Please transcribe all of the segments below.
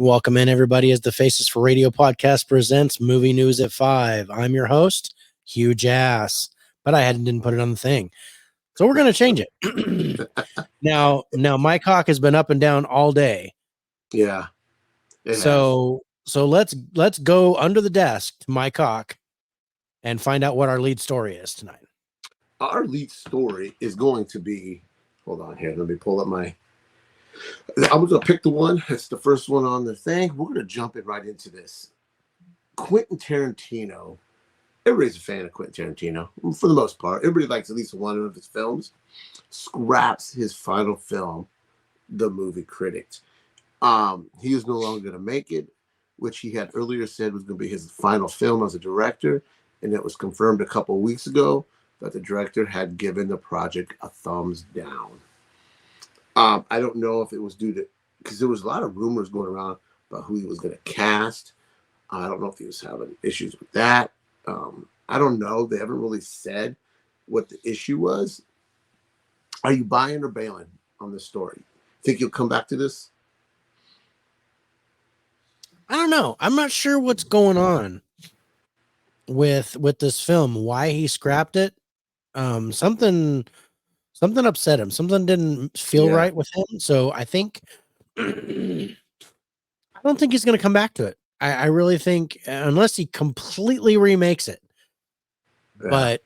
Welcome in, everybody, as the Faces for Radio podcast presents Movie News at 5. I'm your host, Huge Ass, but I didn't put it on the thing. So we're going to change it. Now, my cock has been up and down all day. Yeah. So let's go under the desk to my cock and find out what our lead story is tonight. Our lead story is going to be, hold on here, let me pull up I'm going to pick the one. It's the first one on the thing. We're going to jump it right into this. Quentin Tarantino. Everybody's a fan of Quentin Tarantino, for the most part. Everybody likes at least one of his films. Scraps his final film, The Movie Critic. He is no longer going to make it, which he had earlier said was going to be his final film as a director. And it was confirmed a couple of weeks ago that the director had given the project a thumbs down. I don't know if it was due to, because there was a lot of rumors going around about who he was going to cast. I don't know if he was having issues with that. I don't know. They haven't really said what the issue was. Are you buying or bailing on this story? Think you'll come back to this? I don't know. I'm not sure what's going on with this film. Why he scrapped it? Something upset him. Something didn't feel right with him. So I think I don't think he's going to come back to it. I really think, unless he completely remakes it. Yeah. But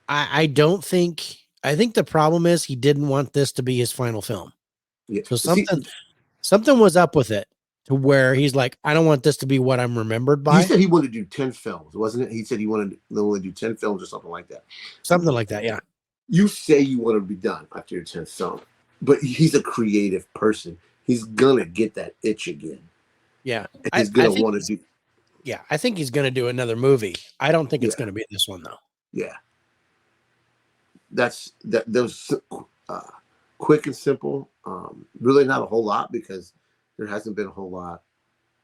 I don't think. I think the problem is he didn't want this to be his final film. Yeah. So something was up with it, to where he's like, I don't want this to be what I'm remembered by. He said he wanted to do 10 films, wasn't it? He said he wanted to do 10 films or something like that. Something like that, yeah. You say you want to be done after your 10th film, but he's a creative person. He's gonna get that itch again. Yeah, he's gonna want to do. Yeah, I think he's gonna do another movie. I don't think it's gonna be this one though. Yeah, that was quick and simple. Really not a whole lot, because there hasn't been a whole lot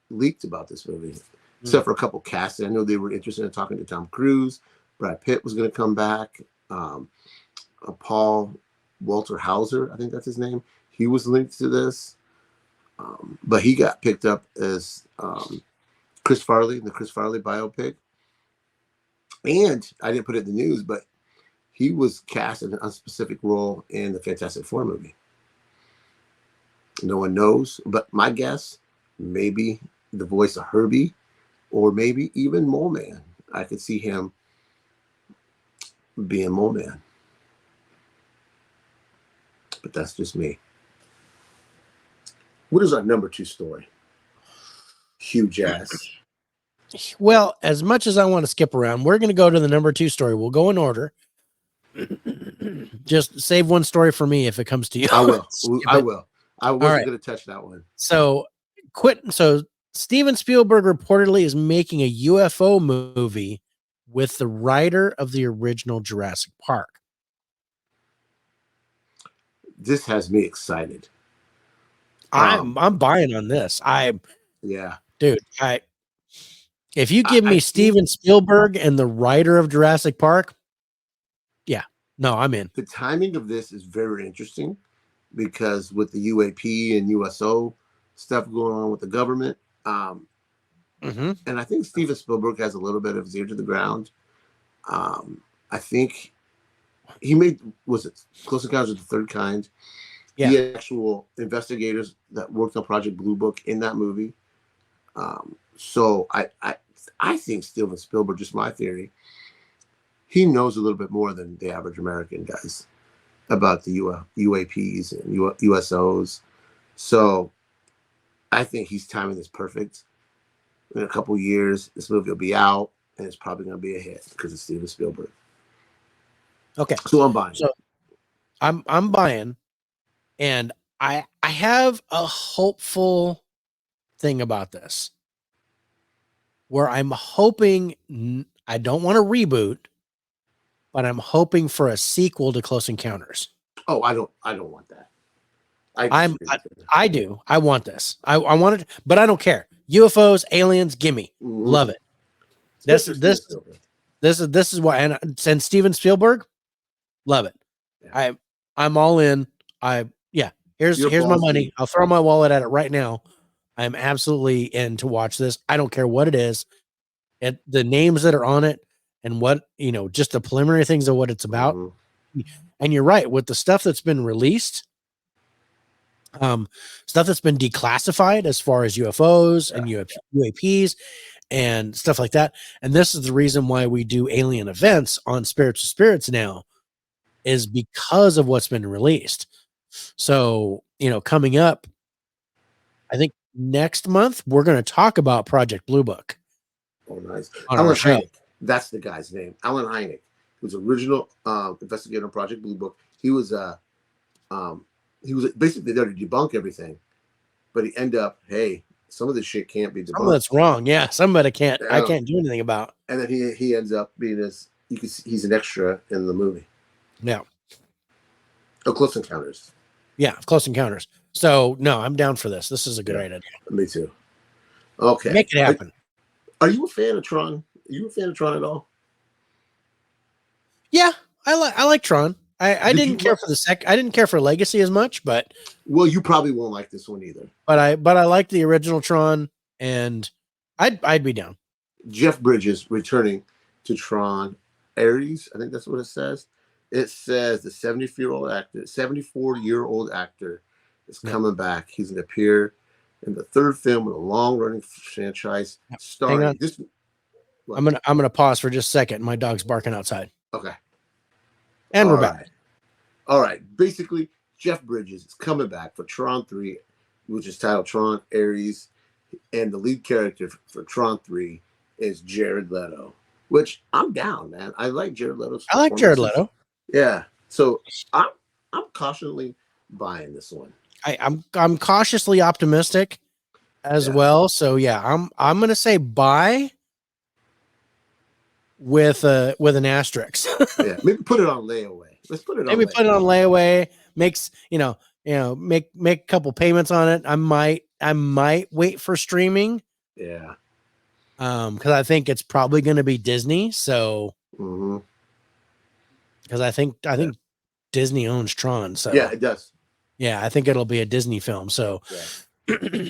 leaked about this movie, except for a couple casts. I know they were interested in talking to Tom Cruise. Brad Pitt was going to come back. Paul Walter Hauser, I think that's his name. He was linked to this, but he got picked up as Chris Farley, the Chris Farley biopic. And I didn't put it in the news, but he was cast in an unspecific role in the Fantastic Four movie. No one knows, but my guess, maybe the voice of Herbie, or maybe even Mole Man. I could see him being Mole Man. But that's just me. What is our number 2 story? Huge ass. Well, as much as I want to skip around, we're going to go to the number 2 story. We'll go in order. Just save one story for me if it comes to you. I will. I wasn't going to touch that one. So Steven Spielberg reportedly is making a UFO movie with the writer of the original Jurassic Park. This has me excited. I'm buying on this. Dude, if you give me Steven Spielberg and the writer of Jurassic Park, I'm in. The timing of this is very interesting, because with the UAP and USO stuff going on with the government, and I think Steven Spielberg has a little bit of his ear to the ground. I think he made, was it Close Encounters of the Third Kind? Yeah. He had actual investigators that worked on Project Blue Book in that movie. So I think Steven Spielberg, just my theory, he knows a little bit more than the average American does about the UAPs and USOs. So I think he's timing this perfect. In a couple years, this movie will be out, and it's probably going to be a hit because it's Steven Spielberg. Okay, so I'm buying. So I'm buying, and I have a hopeful thing about this, where I'm hoping, I don't want to reboot, but I'm hoping for a sequel to Close Encounters. Oh, I don't want that. I do. I want this. I want it, but I don't care. UFOs, aliens, gimme. Love it. This is why, and Steven Spielberg, love it. Yeah. I'm all in. Here's my money. I'll throw my wallet at it right now. I'm absolutely in to watch this. I don't care what it is. The names that are on it and what, just the preliminary things of what it's about. Mm-hmm. And you're right, with the stuff that's been released, stuff that's been declassified as far as UFOs and UAPs and stuff like that. And this is the reason why we do alien events on Spiritual Spirits now, is because of what's been released. So, coming up, I think next month, we're going to talk about Project Blue Book. Oh, nice. On Alan our show. Hynek. That's the guy's name. Alan Hynek, who's original investigator on Project Blue Book. He was basically there to debunk everything, but he ended up, hey, some of this shit can't be debunked. Some of that's wrong. Yeah, somebody can't. I can't do anything about. And then he ends up being he's an extra in the movie. Yeah. Oh, Close Encounters. Yeah, Close Encounters. So no, I'm down for this. This is a good idea. Me too. Okay, make it happen. Are you a fan of Tron? Are you a fan of Tron at all? Yeah, I like Tron. I didn't care for I didn't care for Legacy as much, but well, you probably won't like this one either. But I like the original Tron, and I'd be down. Jeff Bridges returning to Tron Ares. I think that's what it says. It says the 74-year-old actor is coming back. He's going to appear in the third film in a long-running franchise starring this. What? I'm gonna pause for just a second. My dog's barking outside. Okay. And we're back. All right. Basically, Jeff Bridges is coming back for Tron 3, which is titled Tron Ares, and the lead character for Tron 3 is Jared Leto, which I'm down, man. I like Jared Leto. I like Jared Leto. Yeah. So I'm cautiously buying this one. I'm cautiously optimistic as well. So yeah, I'm gonna say buy with an asterisk. Yeah, maybe put it on layaway. Let's put it on. Maybe put it on layaway. Makes make a couple payments on it. I might wait for streaming. Yeah. Because I think it's probably going to be Disney. So. Because I think Disney owns Tron. So yeah, it does. Yeah, I think it'll be a Disney film. So. Yeah.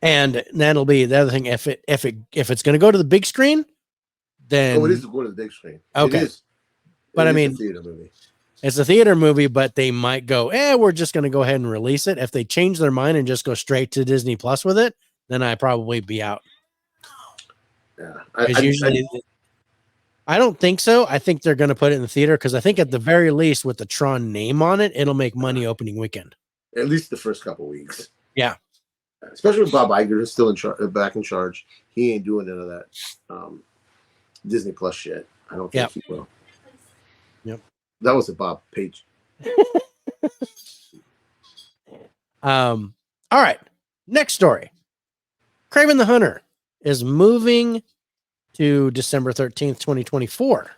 And that'll be the other thing. If it's going to go to the big screen, then it is going to the big screen. Okay, it is. But I mean, a theater movie. It's a theater movie, but they might go, we're just going to go ahead and release it. If they change their mind and just go straight to Disney Plus with it, then I'd probably be out. Yeah, I don't think so. I think they're going to put it in the theater because I think at the very least, with the Tron name on it, it'll make money opening weekend. At least the first couple weeks. Yeah. Especially with Bob Iger is still back in charge. He ain't doing none of that Disney Plus shit. I don't think he will. Yep. That was a Bob Page. All right. Next story. Kraven the Hunter is moving to December 13th, 2024.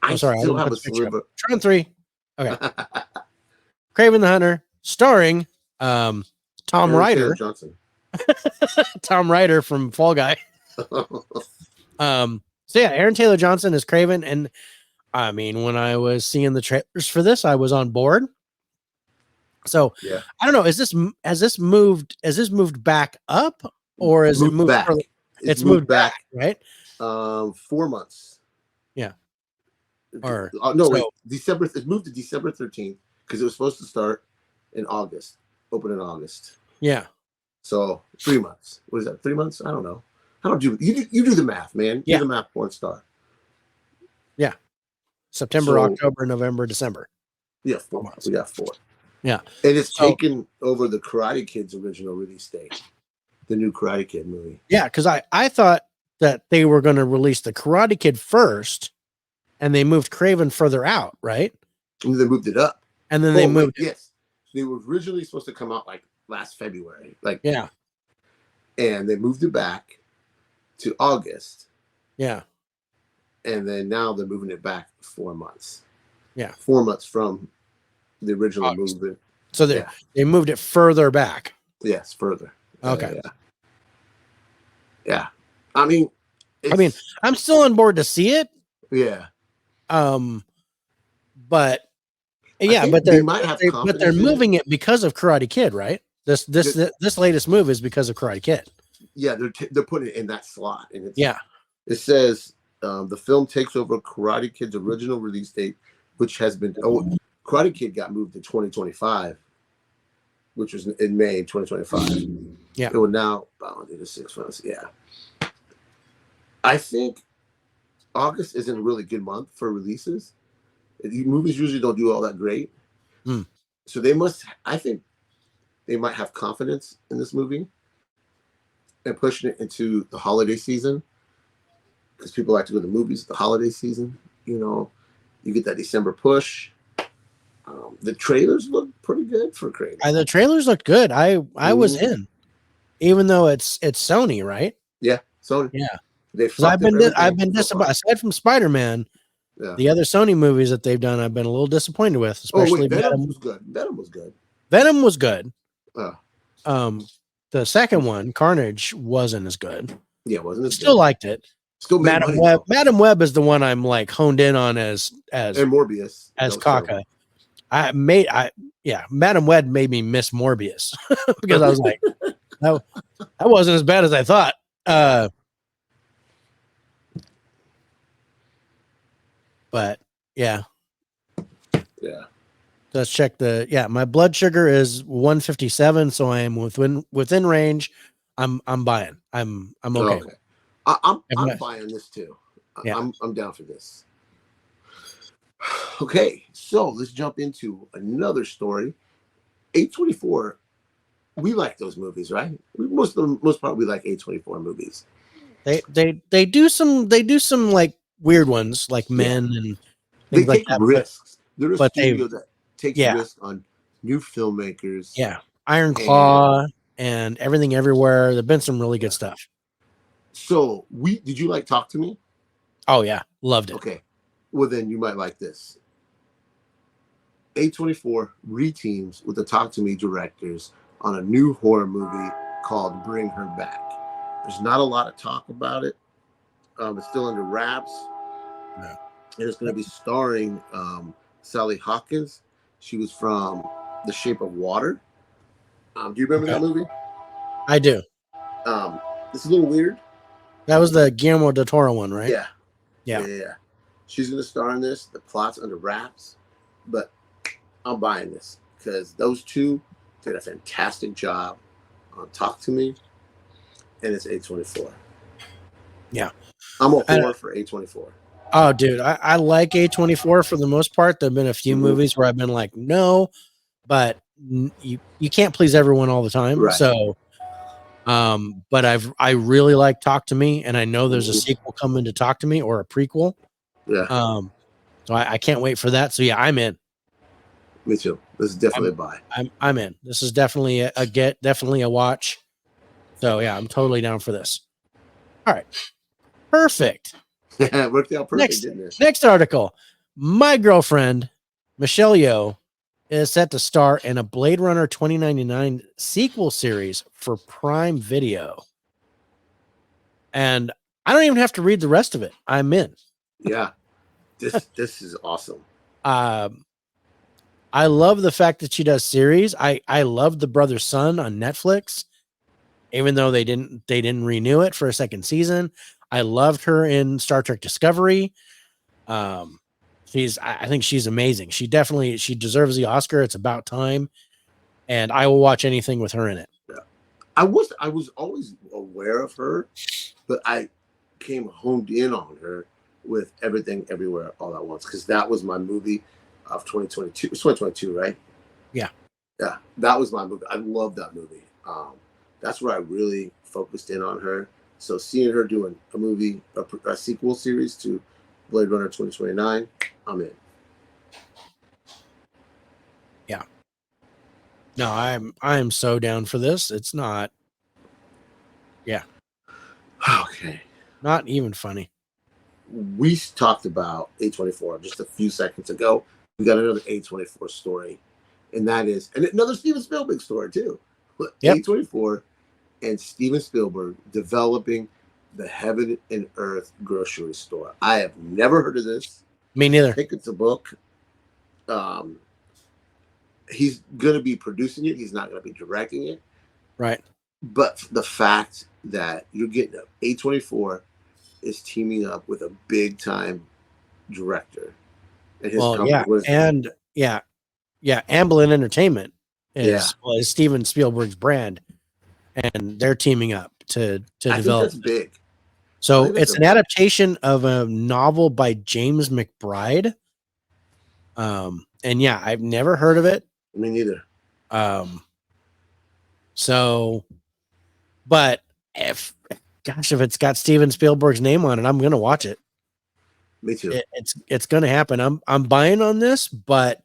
I still have a sliver. Tron 3. Okay. Kraven the Hunter, starring Tom Ryder. Johnson. Tom Ryder from Fall Guy. So yeah, Aaron Taylor Johnson is Kraven, and I mean, when I was seeing the trailers for this, I was on board. So yeah. I don't know. Has this moved back up, or is it moved back? Further? It's moved back, right? 4 months. Yeah. Wait. December. It moved to December 13th because it was supposed to start in August. Open in August. Yeah. So 3 months. What is that? 3 months? I don't know. I don't do you do the math, man. Yeah. Do the math, porn star. Yeah. September, October, November, December. Yeah, 4 months. We got 4. Yeah. And it's taken over the Karate Kid's original release date. The new Karate Kid movie. Yeah, because I thought that they were going to release the Karate Kid first, and they moved Kraven further out, right? And they moved it up. And then they moved. Yes. They were originally supposed to come out like last February. Yeah. And they moved it back to August. Yeah. And then now they're moving it back 4 months. Yeah. 4 months from the original movement. So they moved it further back. Yes, further. Okay. Yeah. I mean, I'm still on board to see it. Yeah. But I Yeah, think but they might have they're confidence in it. moving it because of Karate Kid, right? This latest move is because of Karate Kid. Yeah, they're putting it in that slot, and Yeah. it says the film takes over Karate Kid's original release date, which has been Karate Kid got moved to 2025, which was in May 2025. Yeah. It will now the 6 months. Yeah, I think August isn't a really good month for releases. Movies usually don't do all that great, so they must. I think they might have confidence in this movie and pushing it into the holiday season because people like to go to the movies the holiday season. You know, you get that December push. The trailers look pretty good for Kratos. The trailers looked good. I was in, even though it's Sony, right? Yeah, Sony. Yeah, They because fucked up everything. I've been so disappointed. Aside from Spider-Man, the other Sony movies that they've done, I've been a little disappointed with. Especially Venom was good. Venom was good. Venom was good. Uh, The second one, Carnage, wasn't as good. Yeah, wasn't as Still good. liked it. Still made Madam money, Web. though. Madam Web is the one I'm like honed in on as And Morbius as Kaka. Madam Web made me miss Morbius because I was like, that wasn't as bad as I thought. But yeah. Let's check my blood sugar is 157, so I am within range. I'm buying. I'm okay. I'm buying this too. Yeah. I'm down for this. Okay, so let's jump into another story. A24. We like those movies, right? Most part, we like A24 movies. They do some like weird ones, like Men and they take risks. They're a studio that takes risks on new filmmakers. Yeah, Iron Claw and Everything Everywhere. There've been some really good stuff. So did you like Talk to Me? Oh yeah, loved it. Okay, well then you might like this. A24 reteams with the Talk to Me directors on a new horror movie called Bring Her Back. There's not a lot of talk about it. It's still under wraps. No. And it's going to be starring Sally Hawkins. She was from The Shape of Water. Do you remember that movie? I do. It's a little weird. That was the Guillermo del Toro one, right? Yeah. She's going to star in this. The plot's under wraps, but I'm buying this because those two did a fantastic job on Talk to Me, and it's A24. Yeah. I'm a whore for A24. Oh, dude, I like A24 for the most part. There have been a few movies where I've been like, no, but you can't please everyone all the time. Right. So, but I really like Talk to Me, and I know there's a sequel coming to Talk to Me or a prequel. Yeah. So I can't wait for that. So yeah, I'm in. Me too. This is definitely a buy. I'm in. This is definitely definitely a watch. So yeah, I'm totally down for this. All right. Perfect. Yeah, it worked out perfect, didn't it? Next article. My girlfriend, Michelle Yeoh, is set to star in a Blade Runner 2099 sequel series for Prime Video. And I don't even have to read the rest of it. I'm in. Yeah. This is awesome. I love the fact that she does series. I love The Brother's Son on Netflix, even though they didn't renew it for a second season. I loved her in Star Trek Discovery. I think she's amazing. She deserves the Oscar. It's about time. And I will watch anything with her in it. Yeah. I was always aware of her, but I came honed in on her with Everything Everywhere All at Once, because that was my movie of 2022. It's 2022, right? Yeah. Yeah. That was my movie. I love that movie. That's where I really focused in on her. So seeing her doing a movie, a sequel series to Blade Runner 2029, I'm in. Yeah. No, I'm so down for this. It's not. Yeah. Okay. Not even funny. We talked about A24 just a few seconds ago. We got another A24 story, and that is another Steven Spielberg story too. Yep. A24 and Steven Spielberg developing the Heaven and Earth grocery store. I have never heard of this. Me neither. I think it's a book. he's going to be producing it. He's not going to be directing it. Right. But the fact that you're getting A24 is teaming up with a big time director, and his Well, company yeah, was and yeah, Amblin Entertainment yeah. is Steven Spielberg's brand, and they're teaming up to I think develop that's this. big. I So think that's it's an adaptation of a novel by James McBride. And yeah, I've never heard of it. me neither. So, but if it's got Steven Spielberg's name on it, I'm gonna watch it. Me too. It's gonna happen. I'm buying on this, but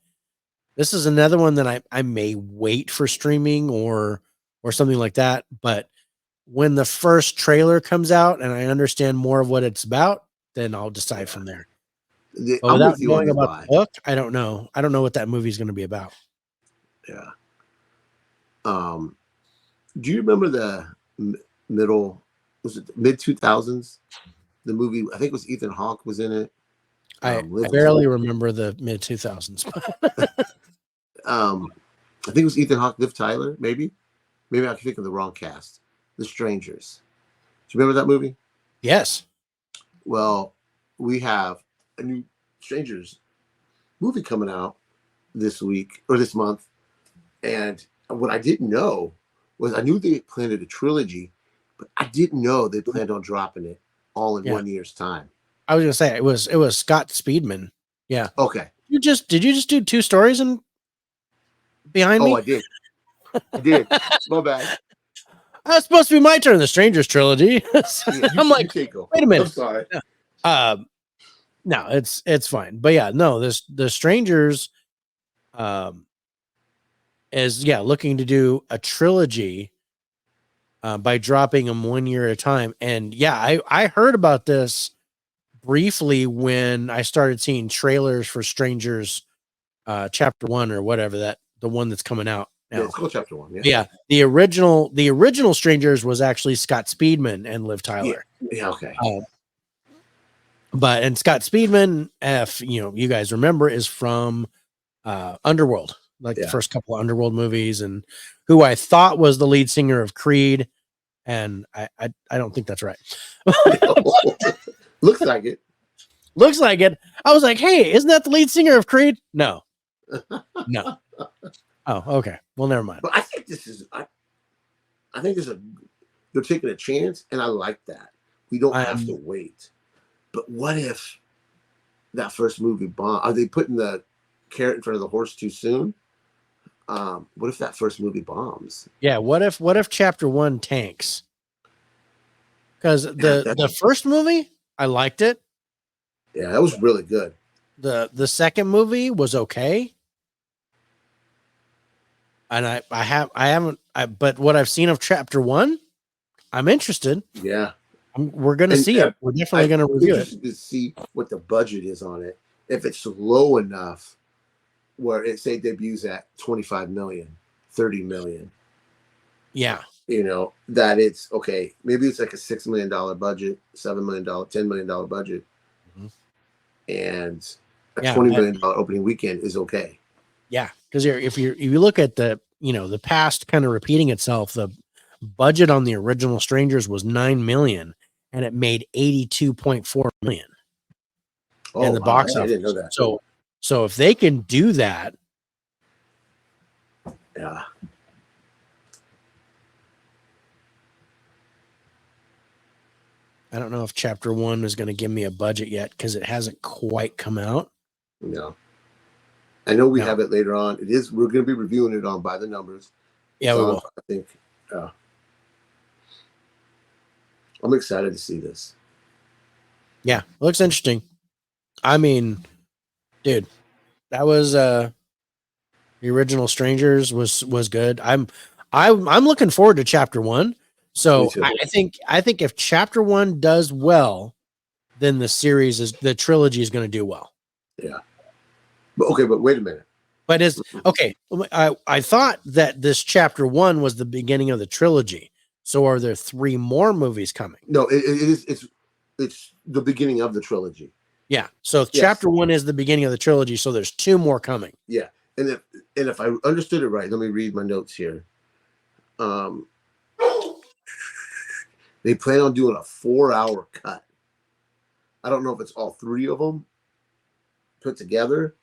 this is another one that I may wait for streaming or something like that. But when the first trailer comes out and I understand more of what it's about, then I'll decide from there. But I'm without with you on knowing the about buy. the book, I don't know. I don't know what that movie is going to be about. Yeah. Do you remember the middle? Was it mid 2000s? The movie, I think it was Ethan Hawke was in it. I barely remember the mid 2000s. I think it was Ethan Hawke, Liv Tyler, maybe. Maybe I can think of the wrong cast. The Strangers. Do you remember that movie? Yes. Well, we have a new Strangers movie coming out this week or this month. And what I didn't know was I knew they planned a trilogy, but I didn't know they planned on dropping it all in 1 year's time. I was gonna say it was Scott Speedman. Yeah. Okay. Did you just do 2 stories and behind me? Oh, I did. I did. My bad. That's supposed to be my turn. The Strangers trilogy. I'm like, wait a minute. I'm sorry. No, it's fine. But yeah, no, the Strangers is looking to do a trilogy by dropping them 1 year at a time. And yeah, I heard about this briefly when I started seeing trailers for Strangers chapter 1 or whatever, the one that's coming out now. Yeah, it's called chapter 1. Yeah. The original Strangers was actually Scott Speedman and Liv Tyler. Yeah, okay. And Scott Speedman, if you guys remember, is from Underworld, like the first couple of Underworld movies, and who I thought was the lead singer of Creed, and I don't think that's right. Looks like it. Looks like it. I was like, hey, isn't that the lead singer of Creed? No. Oh, okay. Well, never mind. But I think this is they're taking a chance, and I like that. We don't have to wait. But what if that first movie bomb? Are they putting the carrot in front of the horse too soon? What if that first movie bombs? Yeah. What if chapter 1 tanks? Because the first movie, I liked it. Yeah, that was really good. The second movie was okay. And but what I've seen of chapter 1, I'm interested. Yeah. We're going to see it. We're definitely going to review it. To see what the budget is on it. If it's low enough where it say debuts at 25 million, 30 million. Yeah. That it's okay. Maybe it's like a $6 million budget, $7 million, $10 million budget. Mm-hmm. And a $20 million opening weekend is okay. Yeah. Because if you look at the past kind of repeating itself, the budget on the original Strangers was $9 million and it made $82.4 million. Oh, in the box office. I didn't know that. So if they can do that, yeah. I don't know if chapter 1 is going to give me a budget yet because it hasn't quite come out. No. I know we have it later on. We're going to be reviewing it on By the Numbers. Yeah, we will. I think. I'm excited to see this. Yeah, it looks interesting. I mean, dude, that was the original Strangers was good. I'm looking forward to chapter 1. So I think if chapter 1 does well, then the trilogy is going to do well. Yeah. But wait a minute. But I thought that this chapter 1 was the beginning of the trilogy. So are there 3 more movies coming? No, it is. It's the beginning of the trilogy. Yeah. So chapter 1 is the beginning of the trilogy. So there's 2 more coming. Yeah. if I understood it right, let me read my notes here. Um, they plan on doing a 4-hour cut. I don't know if it's all three of them put together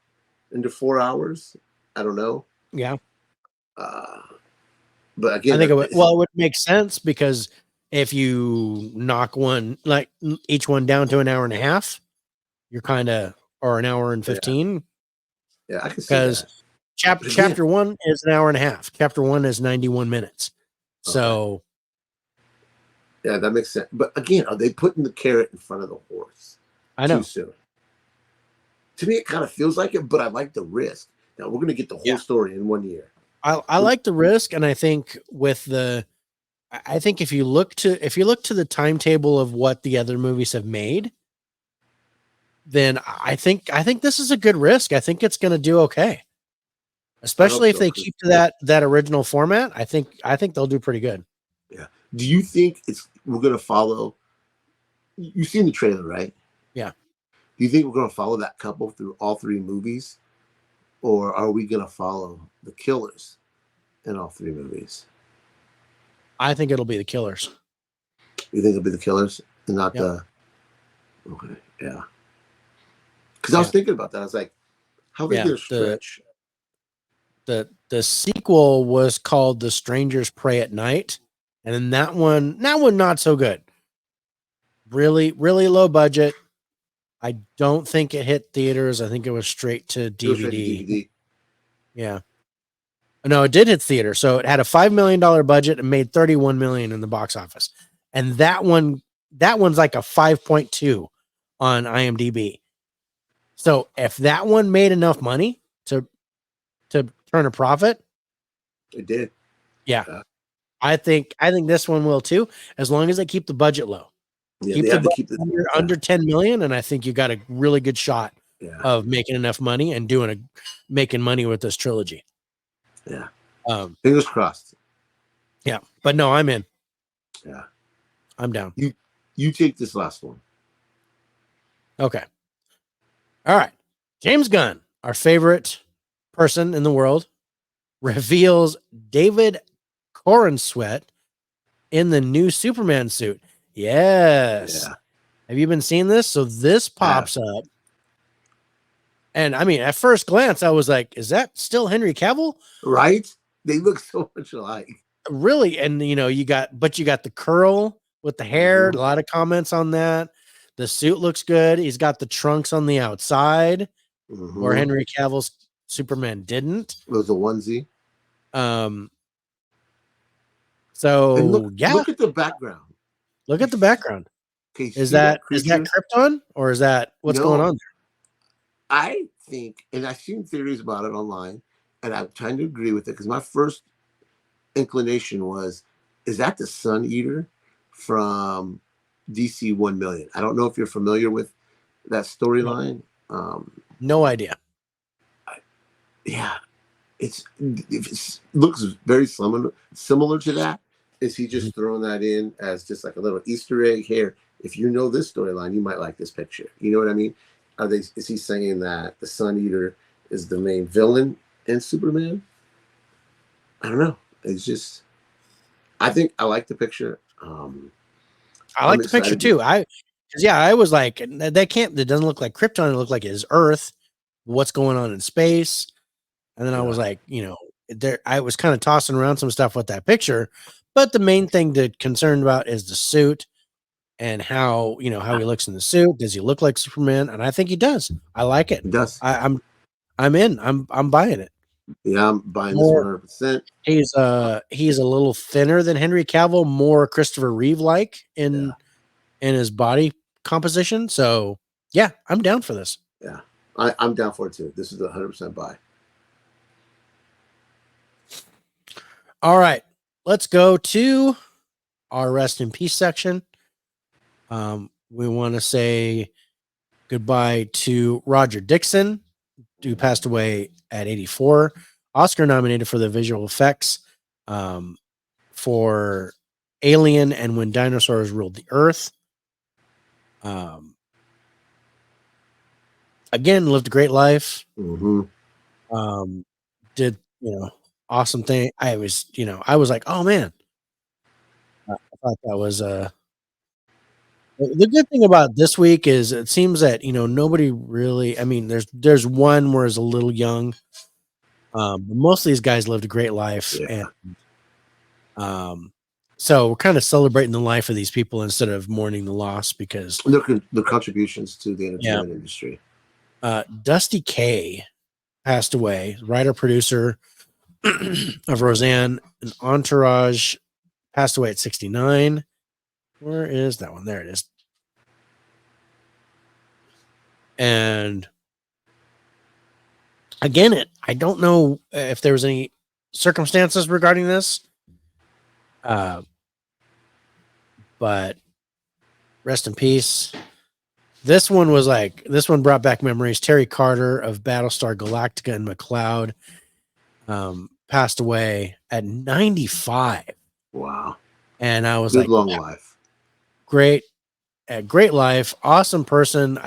into 4 hours. I don't know. Yeah. Uh, but I again, think it would make sense because if you knock one, like each one down to an hour and a half, you're kind of, or an hour and 15. yeah, I can see Because that. But again, chapter 1 is an hour and a half. Chapter 1 is 91 minutes. okay. So Yeah, that makes sense. But again, are they putting the carrot in front of the horse I too know. soon? To me, it kind of feels like it, but I like the risk. Now we're going to get the whole Yeah. story in 1 year. I like the risk, and I think I think if you look to the timetable of what the other movies have made, then I think this is a good risk. I think it's going to do okay. Especially if So, they keep to that original format, I think they'll do pretty good. yeah. Do you think we're going to follow? You've seen the trailer, right? Yeah. Do you think we're going to follow that couple through all three movies, or are we going to follow the killers in all three movies? I think it'll be the killers. You think it'll be the killers and not Yep. Okay, yeah. Because I was thinking about that. I was like, how are they going to stretch? The sequel was called The Strangers Pray at Night, and then that one not so good. Really low budget. I don't think it hit theaters. I think it was straight to DVD. It was straight to DVD. Yeah. No, it did hit theater. So it had a $5 million budget and made 31 million in the box office. And that one's like a 5.2 on IMDb. So if that one made enough money to turn a profit, It did. yeah. I think this one will too, as long as they keep the budget low. Yeah, Keep they the have to keep the under 10 million, and I think you got a really good shot of making enough money and making money with this trilogy. Yeah. Fingers crossed. Yeah. But no, I'm in. Yeah. I'm down. You take this last one. Okay. All right. James Gunn, our favorite person in the world, reveals David Corenswet in the new Superman suit. Yes. Yeah. Have you been seeing this? So this pops up. And I mean, at first glance, I was like, is that still Henry Cavill? Right? They look so much alike. Really? And you got the curl with the hair. Mm-hmm. A lot of comments on that. The suit looks good. He's got the trunks on the outside, where Henry Cavill's Superman didn't. It was a onesie. So look at the background. Look at the background. Okay, is that Krypton, or is that what's going on there? I think, and I've seen theories about it online, and I'm trying to agree with it because my first inclination was, is that the Sun Eater from DC 1 Million? I don't know if you're familiar with that storyline. No idea. It looks very similar to that. Is he just throwing that in as just like a little Easter egg here? If you know this storyline, you might like this picture. You know what I mean? Is he saying that the Sun Eater is the main villain in Superman? I don't know. It's just, I think I like the picture. I like the picture too. I was like, that doesn't look like Krypton. It looked like it's Earth. What's going on in space? And then I was like, I was kind of tossing around some stuff with that picture, but the main thing to concerned about is the suit and how he looks in the suit. Does he look like Superman? And I think he does. I like it. He does. I'm in. I'm buying it. Yeah, I'm buying this 100%. He's a little thinner than Henry Cavill, more Christopher Reeve like in his body composition. So yeah, I'm down for this. Yeah, I'm down for it too. This is a 100% buy. All right, let's go to our rest in peace section. We want to say goodbye to Roger Dixon, who passed away at 84. Oscar nominated for the visual effects for Alien and When Dinosaurs Ruled the Earth. Again, lived a great life. did, awesome thing. I was like, oh man, I thought that was the good thing about this week is it seems that nobody really. I mean, there's one where it's a little young. But most of these guys lived a great life, Yeah. and so we're kind of celebrating the life of these people instead of mourning the loss because Their contributions to the yeah, entertainment industry. Dusty Kaye passed away, writer producer of Roseanne and Entourage, passed away at 69. Where is that one? There it is. And again, I don't know if there was any circumstances regarding this, but rest in peace. This one brought back memories. Terry Carter of Battlestar Galactica and McCloud passed away at 95. Wow. And I was Good like, long life. Great life, awesome person.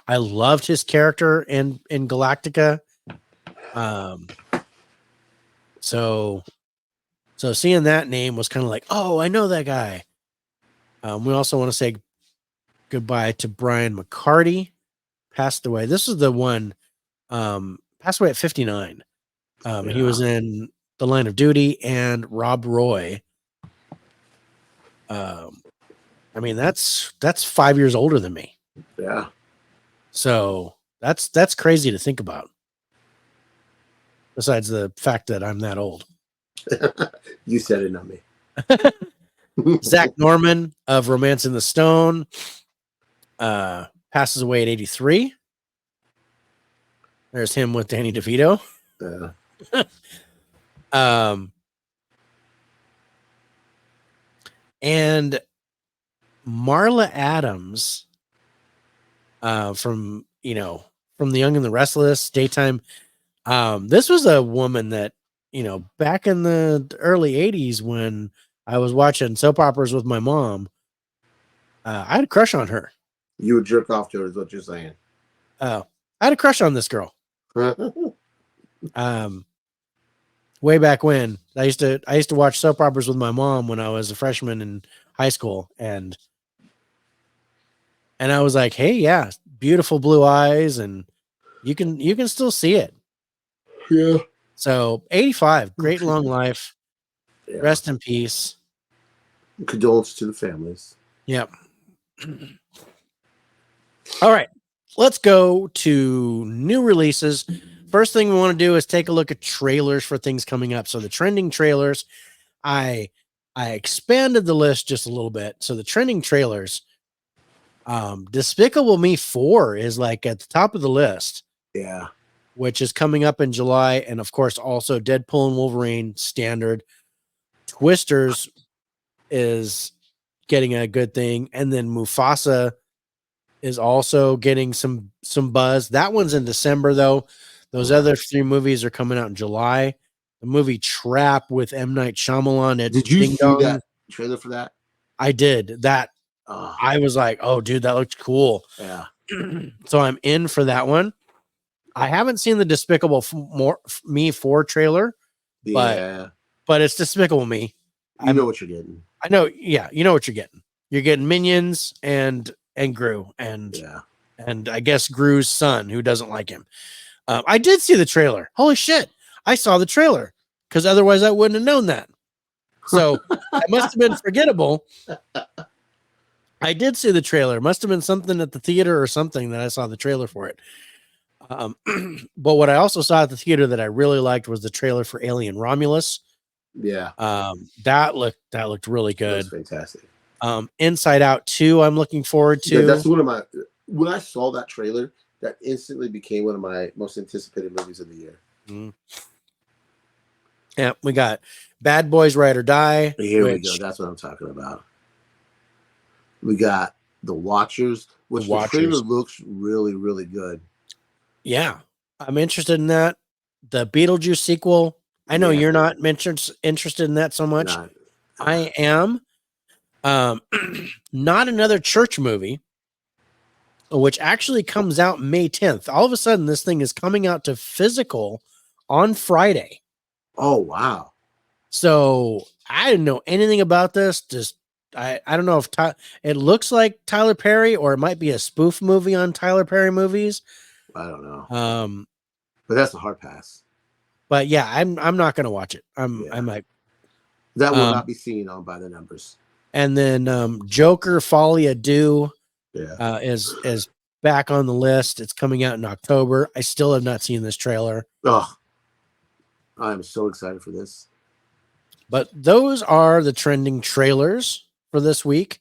I loved his character in Galactica. So seeing that name was kind of like, oh, I know that guy. We also want to say goodbye to Brian McCarty, passed away. This is the one, passed away at 59. He was in The Line of Duty and Rob Roy. I mean, that's 5 years older than me. Yeah. So that's crazy to think about. Besides the fact that I'm that old. You said it, not me. Zach Norman of Romance in the Stone passes away at 83. There's him with Danny DeVito. And Marla Adams from The Young and the Restless, Daytime. This was a woman that, back in the early 80s when I was watching soap operas with my mom, I had a crush on her. You would jerk off to her is what you're saying. I had a crush on this girl. Way back when I used to watch soap operas with my mom when I was a freshman in high school, and I was like, hey, yeah, beautiful blue eyes, and you can still see it. Yeah. So 85, great long life. Yeah. Rest in peace. Condolences to the families. Yep. All right, let's go to new releases. First thing we want to do is take a look at trailers for things coming up. So the trending trailers, I expanded the list just a little bit. So the trending trailers, Despicable Me 4 is like at the top of the list. Yeah. Which is coming up in July. And of course, also Deadpool and Wolverine standard. Twisters is getting a good thing. And then Mufasa is also getting some buzz. That one's in December, though. Those other 3 movies are coming out in July. The movie Trap with M. Night Shyamalan. Did you see that trailer for that? I did. That I was like, oh, dude, that looks cool. Yeah. So I'm in for that one. I haven't seen the Despicable Me 4 trailer, but it's Despicable Me. You know what you're getting. I know. Yeah, you know what you're getting. You're getting Minions and Gru and I guess Gru's son, who doesn't like him. I did see the trailer. Holy shit. I saw the trailer because otherwise I wouldn't have known that. So it must have been forgettable. I did see the trailer. Must have been something at the theater or something that I saw the trailer for it. But what I also saw at the theater that I really liked was the trailer for Alien Romulus. Yeah. That looked really good. That's fantastic. Inside Out 2, I'm looking forward to. That's one of my, when I saw that trailer, that instantly became one of my most anticipated movies of the year. Mm. Yeah, we got Bad Boys Ride or Die. Here we go. That's what I'm talking about. We got The Watchers, which the trailer looks really, really good. Yeah, I'm interested in that. The Beetlejuice sequel. I know you're not interested in that so much. I am. Not another church movie, which actually comes out May 10th. All of a sudden, this thing is coming out to physical on Friday. Oh, wow. So I didn't know anything about this. Just I don't know if it looks like Tyler Perry, or it might be a spoof movie on Tyler Perry movies. I don't know. But that's a hard pass. But yeah, I'm not gonna watch it. I'm like, that will not be seen on By the Numbers. And then Joker Folie à Deux is back on the list. It's coming out in October. I still have not seen this trailer. Oh, I'm so excited for this. But those are the trending trailers for this week.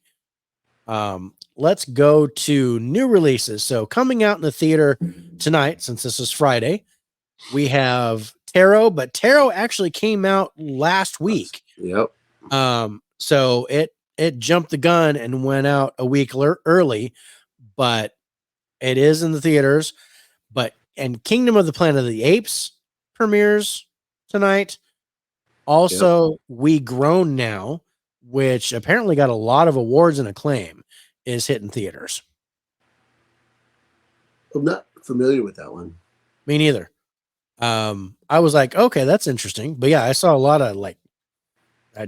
Let's go to new releases. So coming out in the theater tonight, since this is Friday, we have Tarot, but Tarot actually came out last week. Yep. So it jumped the gun and went out a week early, but it is in the theaters. And Kingdom of the Planet of the Apes premieres tonight. Also, We Grown Now, which apparently got a lot of awards and acclaim, is hitting theaters. I'm not familiar with that one. Me neither. I was like, okay, that's interesting. But yeah, I saw a lot of like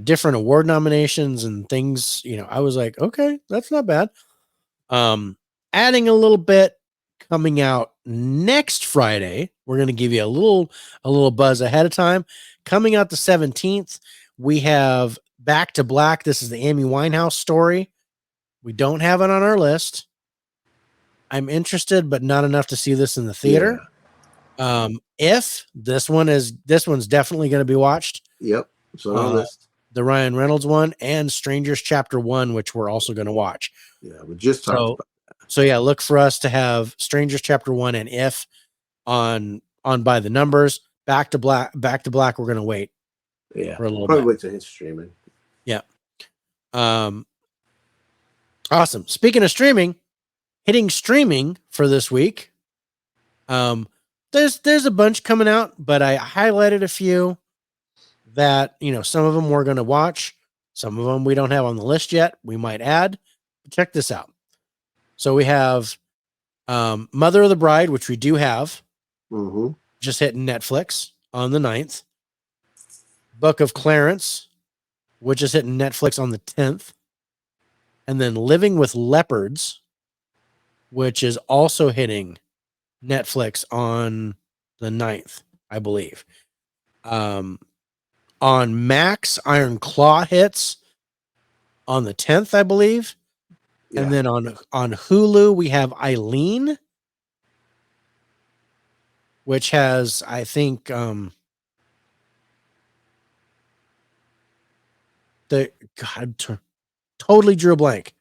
different award nominations and things. I was like, okay, that's not bad. Adding a little bit, coming out next Friday. We're going to give you a little buzz ahead of time. Coming out the 17th, we have Back to Black. This is the Amy Winehouse story. We don't have it on our list. I'm interested, but not enough to see this in the theater. Yeah. If this one's definitely going to be watched. Yep. So on list. The Ryan Reynolds one and Strangers Chapter 1, which we're also going to watch. Yeah, we just talked about that. So yeah, look for us to have Strangers Chapter 1 and If on By the Numbers. Back to Black, we're going to wait. Yeah. For a little probably bit. Wait till it's streaming. Yeah. Awesome. Speaking of streaming, hitting streaming for this week. There's a bunch coming out, but I highlighted a few that, some of them we're going to watch. Some of them we don't have on the list yet. We might add. Check this out. So we have Mother of the Bride, which we do have. Mm-hmm. Just hitting Netflix on the 9th. Book of Clarence, which is hitting Netflix on the 10th. And then Living with Leopards, which is also hitting Netflix on the 9th, I believe. On Max, Iron Claw hits on the 10th, I believe. Yeah. And then on Hulu, we have Eileen, which has, I think, totally drew a blank.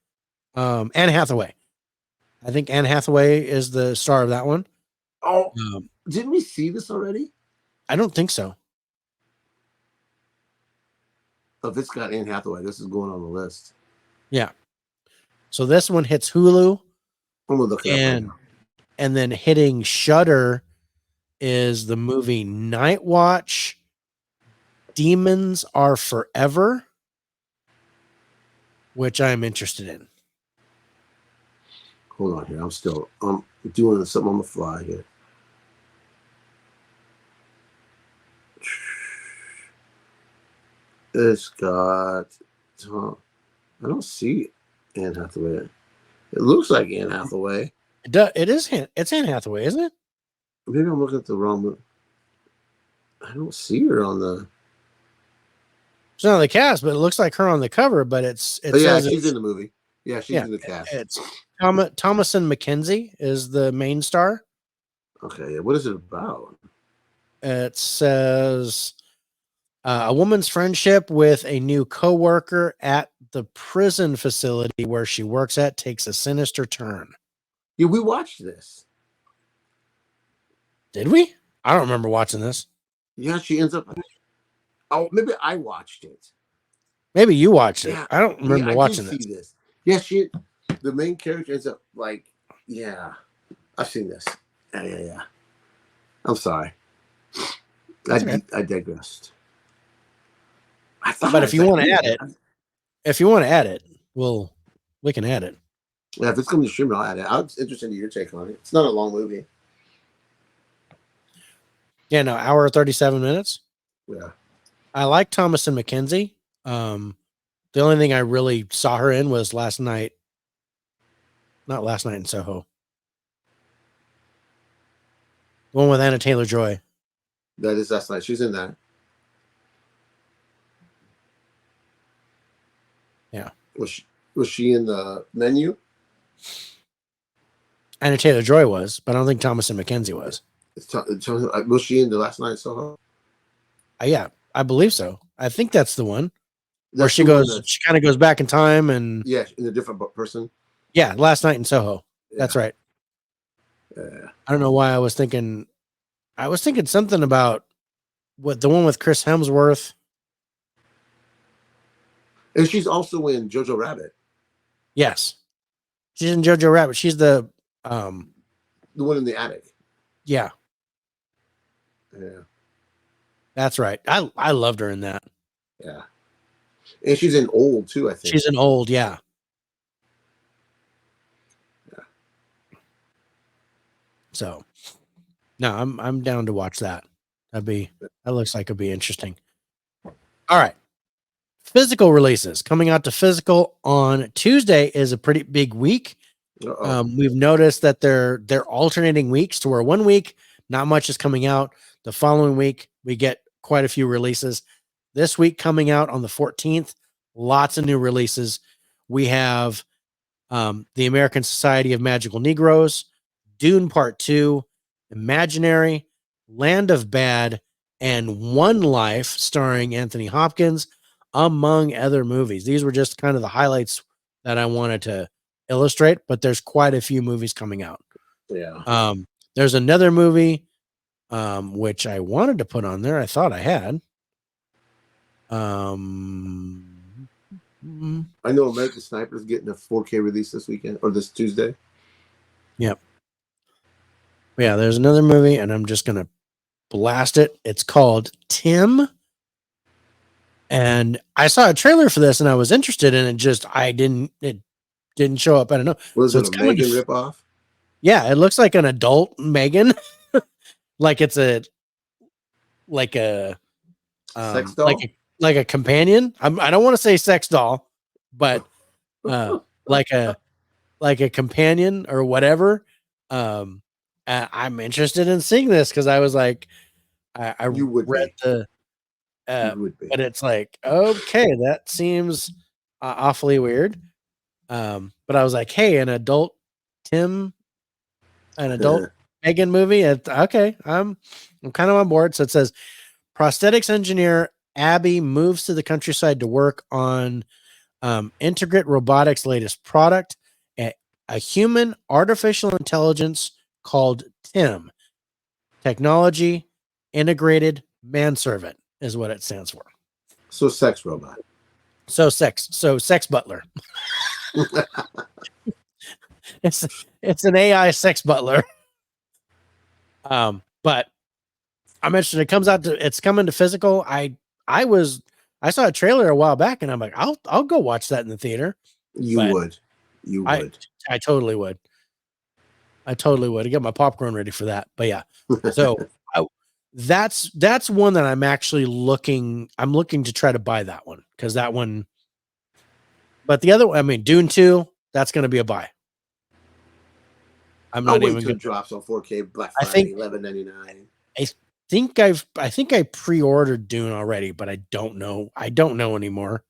Anne Hathaway. I think Anne Hathaway is the star of that one. Oh, didn't we see this already? I don't think so. If it's got Anne Hathaway, this is going on the list. Yeah. So this one hits Hulu. I'm gonna look it up right now. And then hitting Shudder is the movie Night Watch. Demons Are Forever, which I'm interested in. Hold on here. I'm doing something on the fly here. It's got I don't see Anne Hathaway. It looks like Anne Hathaway. It's Anne Hathaway, isn't it? Maybe I'm looking at the wrong one. I don't see her on the. It's not on the cast, but it looks like her on the cover. But she's in the movie. Yeah, she's in the cast. It's Thomasin McKenzie is the main star. Okay, what is it about? It says a woman's friendship with a new coworker at the prison facility where she works at takes a sinister turn. Yeah, we watched this. Did we? I don't remember watching this. Yeah, she ends up. Oh, maybe I watched it. Maybe you watched it. Yeah, I don't remember watching this. Yeah, the main character ends up like, yeah, I've seen this. Yeah. I'm sorry. I digressed. But if you want to add it, we can add it. Yeah, if it's coming to stream, I'll add it. I'm interested in your take on it. It's not a long movie. Yeah, no, hour 37 minutes. Yeah. I like Thomas and Mackenzie. The only thing I really saw her in was not last night in Soho. The one with Anna Taylor-Joy. That's nice. She's in that. Yeah. Was she in the Menu? Anna Taylor-Joy was, but I don't think Thomas and Mackenzie was. Was she in the Last Night in Soho? Yeah, I believe so. I think that's the one where That's she the one goes. She kind of goes back in time, and yeah, in a different person. yeah, Last Night in Soho. Yeah. That's right. Yeah. I don't know why I was thinking. I was thinking something about what the one with Chris Hemsworth. And she's also in Jojo Rabbit. Yes, she's in Jojo Rabbit. She's the one in the attic. Yeah. Yeah. That's right. I loved her in that. Yeah. And she's in Old too, I think. She's in Old, yeah. Yeah. So no, I'm down to watch that. That looks like it'd be interesting. All right. Physical releases coming out to physical on Tuesday is a pretty big week. We've noticed that they're alternating weeks to where one week not much is coming out. The following week we get quite a few releases. This week coming out on the 14th, lots of new releases. We have the American Society of Magical Negroes, Dune Part 2, Imaginary, Land of Bad, and One Life starring Anthony Hopkins, among other movies. These were just kind of the highlights that I wanted to illustrate, but there's quite a few movies coming out. Yeah. There's another movie which I wanted to put on there. I thought I had. I know American Sniper is getting a 4K release this weekend or this Tuesday. Yep. Yeah, there's another movie, and I'm just gonna blast it. It's called Tim. And I saw a trailer for this and I was interested in it. It didn't show up. I don't know. Was it a Megan ripoff? Yeah, it looks like an adult Megan. Like it's a sex doll? like a companion. I don't want to say sex doll, but like a companion or whatever. I'm interested in seeing this because I was like, I read the but it's like, okay, that seems awfully weird. But I was like, hey, an adult Megan movie. Okay, I'm kind of on board. So it says prosthetics engineer Abby moves to the countryside to work on Integrate Robotics' latest product, a human artificial intelligence called Tim. Technology Integrated Manservant is what it stands for. So sex robot. So sex butler. It's an AI sex butler. But I'm interested. It's coming to physical. I saw a trailer a while back and I'm like, I'll go watch that in the theater. You would. I totally would. I get my popcorn ready for that. But yeah. So that's one that I'm actually looking to try to buy that one because that one. But the other one, I mean, Dune 2, that's going to be a buy. I'm not even going to drops on 4K Black Friday, $11.99. I think I pre-ordered Dune already, but I don't know anymore.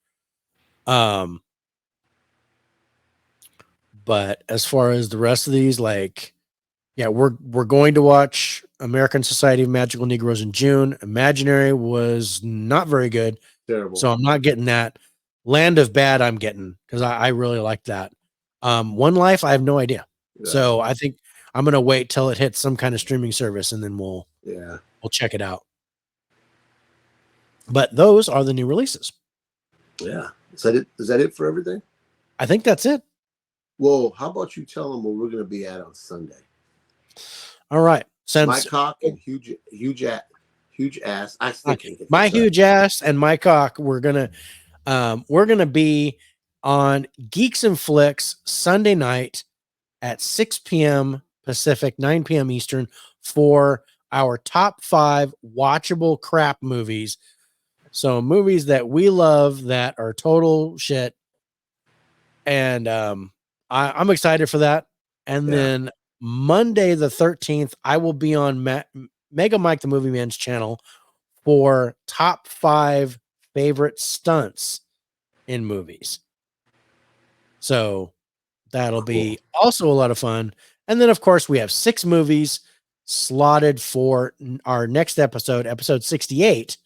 But as far as the rest of these, like, yeah, we're going to watch American Society of Magical Negroes in June. Imaginary was not very good. Terrible. So I'm not getting that. Land of Bad I'm getting because I really like that. One Life, I have no idea. Yeah. So I think I'm gonna wait till it hits some kind of streaming service and then we'll check it out. But those are the new releases. Yeah. Is that it for everything? I think that's it. Well, how about you tell them where we're gonna be at on Sunday? All right. Since my cock and huge ass. I still can't get my huge ass and my cock. We're gonna be on Geeks and Flicks Sunday night at 6 p.m. Pacific, 9 p.m. Eastern for our top 5 watchable crap movies. So movies that we love that are total shit. And I'm excited for that. And then Monday the 13th, I will be on Mega Mike the Movie Man's channel for top 5 favorite stunts in movies. So that'll be also a lot of fun. And then, of course, we have 6 movies slotted for our next episode, episode 68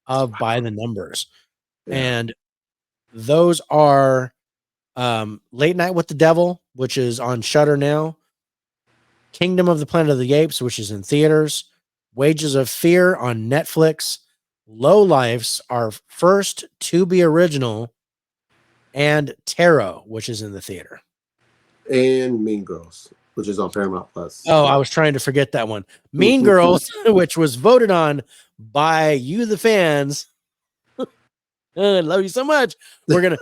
of By the Numbers. And those are Late Night with the Devil, which is on Shudder now, Kingdom of the Planet of the Apes, which is in theaters, Wages of Fear on Netflix, Low Lifes, our first to be original, and Tarot, which is in the theater. And Mean Girls, which is on Paramount Plus. Oh, I was trying to forget that one. Mean Girls, which was voted on by you, the fans. I love you so much. We're gonna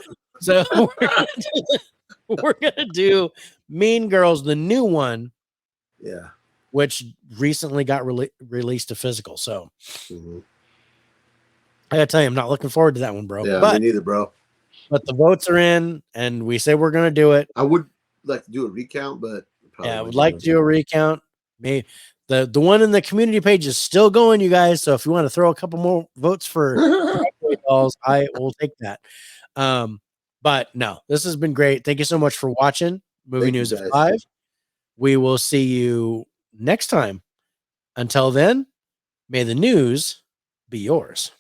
do Mean Girls, the new one. Yeah. Which recently got released to physical. So I gotta tell you, I'm not looking forward to that one, bro. Yeah, but, me neither, bro. But the votes are in, and we say we're gonna do it. I would like to do a recount, but I would like to do a recount. Maybe the one in the community page is still going, you guys. So if you want to throw a couple more votes for balls, I will take that. But no, this has been great. Thank you so much for watching Movie News at 5. We will see you next time. Until then, may the news be yours.